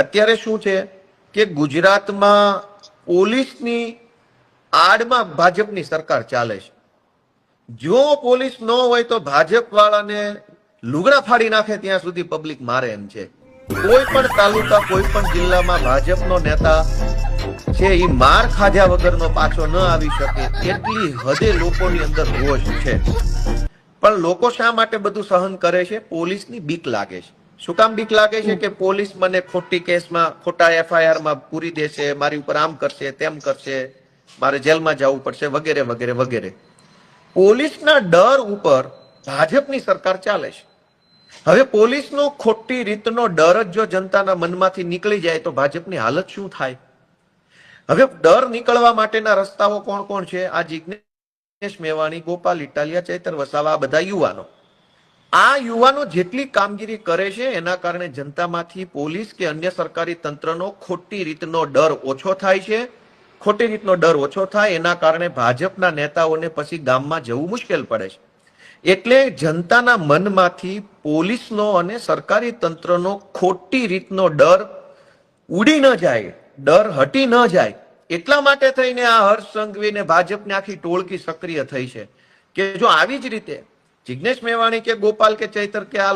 અત્યારે શું છે કે ગુજરાતમાં પોલીસની આડમાં ભાજપની સરકાર ચાલે છે. જો પોલીસ ન હોય તો ભાજપ વાળાને લુગડા ફાડી નાખે ત્યાં સુધી પબ્લિક મારે એમ છે. કોઈ પણ તાલુકા કોઈ પણ જિલ્લામાં ભાજપનો નેતા છે એ માર ખાધા વગરનો પાછો ન આવી શકે એટલી હદે લોકોની અંદર રોષ છે. પણ લોકો શા માટે બધું સહન કરે છે? પોલીસની બીક લાગે છે. શું કામ બીક લાગે છે? કે પોલીસ મને ખોટી કેસમાં ખોટા એફઆઈઆર માં પૂરી દેશે, મારી ઉપર આમ કરશે તેમ કરશે, મારે જેલમાં જવું પડશે વગેરે વગેરે વગેરે. પોલીસના ડર ઉપર ભાજપની સરકાર ચાલે છે. હવે પોલીસનો ખોટી રીતનો ડર જ જો જનતાના મનમાંથી નીકળી જાય તો ભાજપની હાલત શું થાય? હવે ડર નીકળવા માટેના રસ્તાઓ કોણ કોણ છે? આ જિગ્નેશ મેવાણી, ગોપાલ ઇટાલિયા, ચૈતર વસાવા, આ બધા યુવાનો. આ યુવાનો જેટલી કામગીરી કરે છે એના કારણે જનતામાંથી પોલીસ કે અન્ય સરકારી તંત્રનો ખોટી રીતનો ડર ઓછો થાય છે. ખોટી રીતનો ડર ઓછો થાય એના કારણે ભાજપના નેતાઓને પછી ગામમાં જવું મુશ્કેલ પડે છે. એટલે જનતાના મનમાંથી પોલીસનો અને સરકારી તંત્રનો ખોટી રીતનો ડર ઉડી ન જાય, ડર હટી ન જાય, એટલા માટે થઈને આ હર્ષ સંઘવી ને ભાજપની આખી ટોળકી સક્રિય થઈ છે. કે જો આવી જ રીતે જિગ્નેશ મેવાણી કે ગોપાલ કે ચૈતર કે આ